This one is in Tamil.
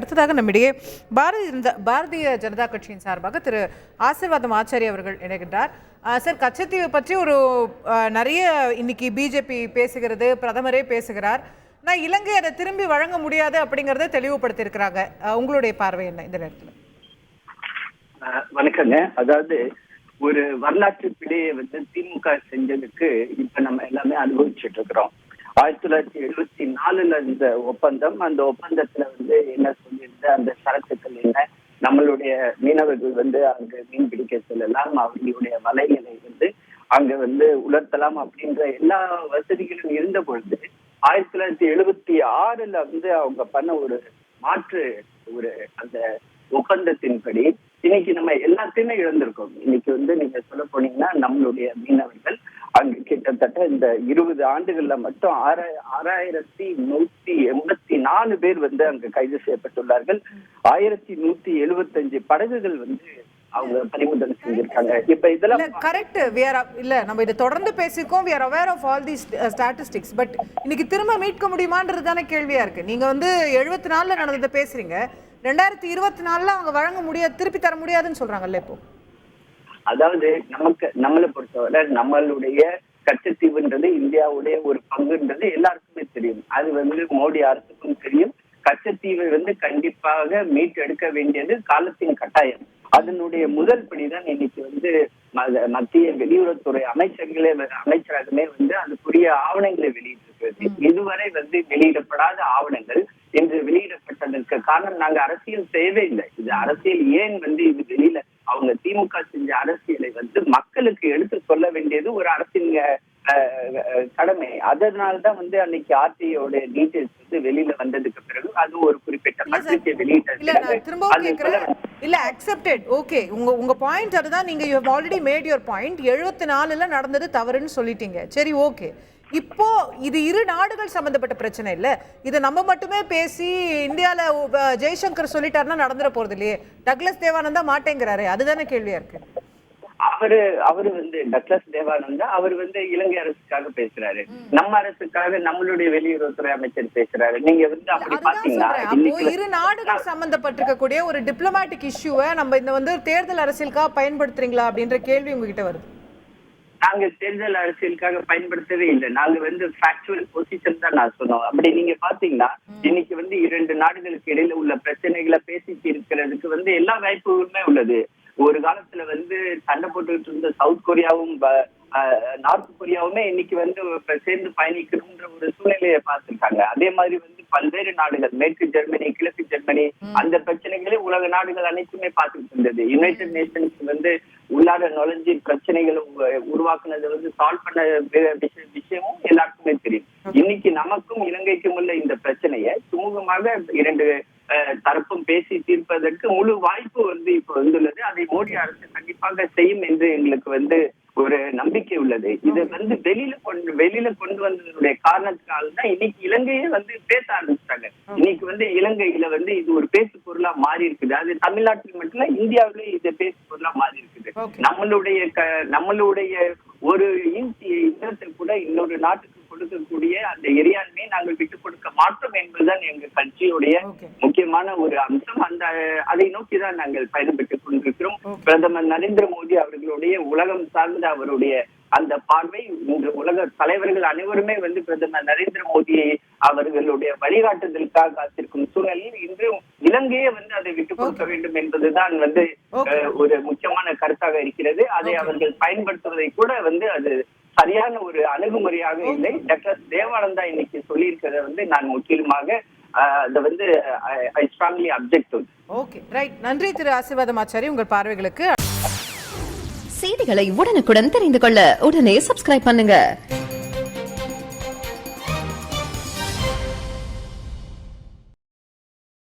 அடுத்ததாக நம்மிடையே பாரதிய ஜனதா கட்சியின் சார்பாக திரு ஆசீர்வாதம் ஆச்சாரி அவர்கள் இணைகின்றார். சார், கச்சத்தீவை பற்றி ஒரு நிறைய இன்னைக்கு பிஜேபி பேசுகிறது, பிரதமரே பேசுகிறார். நான் இலங்கை அதை திரும்பி வழங்க முடியாது அப்படிங்கறத தெளிவுபடுத்தியிருக்கிறாங்க. உங்களுடைய பார்வை என்ன இந்த நேரத்தில்? வணக்கங்க. அதாவது ஒரு வரலாற்று பிழையை திமுக செஞ்சதுக்கு இப்ப நம்ம எல்லாமே அனுபவிச்சுட்டு இருக்கிறோம். 1974 இந்த ஒப்பந்தம், அந்த ஒப்பந்தத்துல என்ன சொல்லியிருந்த அந்த சரத்துக்கள் என்ன, நம்மளுடைய மீனவர்கள் அங்க மீன் பிடிக்க செல்லலாம், அவர்களுடைய வலைகளை அங்க உலர்த்தலாம் அப்படின்ற எல்லா வசதிகளும் இருந்த பொழுது 1976 அவங்க பண்ண ஒரு மாற்று அந்த ஒப்பந்தத்தின்படி இன்னைக்கு நம்ம எல்லாத்தையுமே இழந்திருக்கோம். இன்னைக்கு நீங்க சொல்ல போனீங்கன்னா நம்மளுடைய மீனவர்கள் அங்கு கிட்டத்தட்ட இந்த 20 ஆண்டுகள்ல மட்டும் 6184 பேர் அங்கு கைது செய்யப்பட்டுள்ளார்கள். 1175 படகுகள் அவங்க பறிமுதல் செஞ்சிருக்காங்க. இப்ப இதெல்லாம் கரெக்ட். இல்ல, நம்ம இதை தொடர்ந்து பேசிக்கோம். we are aware of all these statistics. But இன்னைக்கு திரும்ப மீட்க முடியுமான்றது தானே கேள்வியா இருக்கு. நீங்க 74ல நடந்ததை பேசுறீங்க, 2024ல அவங்க வழங்க முடியாது, திருப்பி தர முடியாதுன்னு சொல்றாங்கல்ல. இப்போ அதாவது நம்மளை பொறுத்தவரை நம்மளுடைய கச்சத்தீவுன்றது இந்தியாவுடைய ஒரு பங்குன்றது எல்லாருக்குமே தெரியும். அது மோடி அரசுக்கும் தெரியும். கச்சத்தீவை கண்டிப்பாக மீட்டெடுக்க வேண்டியது காலத்தின் கட்டாயம். அதனுடைய முதல் படிதான் இன்னைக்கு மத்திய வெளியுறவுத்துறை அமைச்சரகமே அதுக்குரிய ஆவணங்களை வெளியிட்டிருக்கிறது. இதுவரை வெளியிடப்படாத ஆவணங்கள் என்று வெளியிடப்பட்டதற்கு காரணம் நாங்க அரசியல் செய்யவே இல்லை. இது அரசியல் ஏன் இது வெளியில அவங்க திமுக செஞ்ச அரசியலை மக்களுக்கு எடுத்து சொல்ல வேண்டியது ஒரு அரசின் கடமை. அதனால்தான் அன்னைக்கு ஆர்டிஐயோட டீடைல்ஸ் வெளியில வந்ததுக்கு பிறகு அது ஒரு குறிப்பிட்ட பத்திரிகை வெளியிட்ட இல்ல அக்செப்டட். ஓகே, உங்க பாயிண்ட் அதுதான். நீங்க you have already made your point. 74ல நடந்தது தவறுன்னு சொல்லிட்டீங்க. சரி, ஓகே. இப்போ இது இரு நாடுகள் சம்பந்தப்பட்ட பிரச்சனை இல்ல. இதை நம்ம மட்டுமே பேசி இந்தியால ஜெய்சங்கர் சொல்லிட்டாருன்னா நடந்துட போறது இல்லையே. டக்ளஸ் தேவானந்தா மாட்டேங்கிறாரு, அதுதானே கேள்வியா இருக்கு. அவரு டக்ளஸ் தேவானந்தா அவர் இலங்கை அரசுக்காக பேசுறாரு, நம்ம அரசுக்காக நம்மளுடைய வெளியுறவுத்துறை அமைச்சர் பேசுறாரு. நீங்க அப்படி பாத்தீங்கன்னா இரு நாடுகள் சம்பந்தப்பட்டிருக்கக்கூடிய ஒரு டிப்ளமேட்டிக் இஷ்யூவை நம்ம இந்த தேர்தல் அரசியலுக்காக பயன்படுத்துறீங்களா அப்படின்ற கேள்வி உங்ககிட்ட வருது. நாங்க தேர்தல் அரசியலுக்காக பயன்படுத்தவே இல்லை. நாங்க ஃபேக்சுவல் பொசிஷன் தான் நான் சொன்னோம். அப்படி நீங்க பாத்தீங்கன்னா இன்னைக்கு 2 நாடுகளுக்கு இடையில உள்ள பிரச்சனைகளை பேசி தீர்க்கிறதுக்கு எல்லா வாய்ப்புகளுமே உள்ளது. ஒரு காலத்துல சண்டை போட்டுக்கிட்டு இருந்த சவுத் கொரியாவும் நார்த் கொரியாவுமே இன்னைக்கு சேர்ந்து பயணிக்கணும்ன்ற ஒரு சூழ்நிலையை பார்த்திருக்காங்க. அதே மாதிரி பல்வேறு நாடுகள், மேற்கு ஜெர்மனி, கிழக்கு ஜெர்மனி, அந்த பிரச்சனைகளே உலக நாடுகள் அனைத்துமே பார்த்துட்டு இருந்தது. யுனைடெட் நேஷன்ஸ் உள்ளார நுழைஞ்சி பிரச்சனைகளை உருவாக்குனது சால்வ் பண்ண விஷயமும் எல்லாருக்குமே தெரியும். இன்னைக்கு நமக்கும் இலங்கைக்கும் உள்ள இந்த பிரச்சனையை சுமூகமாக 2 தரப்பும் பேசி தீர்ப்பதற்கு முழு வாய்ப்பு இப்ப வந்துள்ளது. அதை மோடி அரசு கண்டிப்பாக செய்யும் என்று எங்களுக்கு ஒரு நம்பிக்கை உள்ளது. இது வெளியில கொண்டு வந்ததனுடைய காரணத்தினால்தான் இன்னைக்கு இலங்கையே பேச ஆரம்பிச்சிட்டாங்க. இன்னைக்கு இலங்கையில இது ஒரு பேசு பொருளா மாறி இருக்குது. அது தமிழ்நாட்டில் மட்டும் இல்ல, இந்தியாவிலே இது பேசு பொருளா மாறி இருக்குது. நம்மளுடைய ஒரு இடத்தை கூட இன்னொரு நாட்டுக்கு கொடுக்கக்கூடிய அந்த எரியாண்மையை நாங்கள் விட்டுக் கொடுக்க மாட்டோம் என்பதுதான் எங்க கட்சியுடைய முக்கியமான ஒரு அம்சம். அதை நோக்கிதான் நாங்கள் பயணப்பட்டுக் கொண்டிருக்கிறோம். பிரதமர் நரேந்திர மோடி அவர்களுடைய உலகம் சார்ந்த அவருடைய அந்த பார்வை இன்று உலக தலைவர்கள் அனைவருமே பிரதமர் நரேந்திர மோடியை அவர்களுடைய வழிகாட்டுதலுக்காக காத்திருக்கும் சூழலில் இன்று இலங்கையே அதை விட்டுக் கொடுக்க வேண்டும் என்பதுதான் ஒரு முக்கியமான கருத்தாக இருக்கிறது. அதை அவர்கள் பயன்படுத்துவதை கூட அது சரியான ஒரு அணுகுமுறையாக இல்லை. டாக்டர் தேவானந்தா இன்னைக்கு சொல்லியிருக்கிறத நான் முற்றிலுமாக I strongly object. Okay, right. நன்றி திரு ஆசீர்வாதம் ஆச்சாரி, உங்கள் பார்வைகளுக்கு. செய்திகளை உடனுக்குடன் தெரிந்து கொள்ள உடனே சப்ஸ்கிரைப் பண்ணுங்க.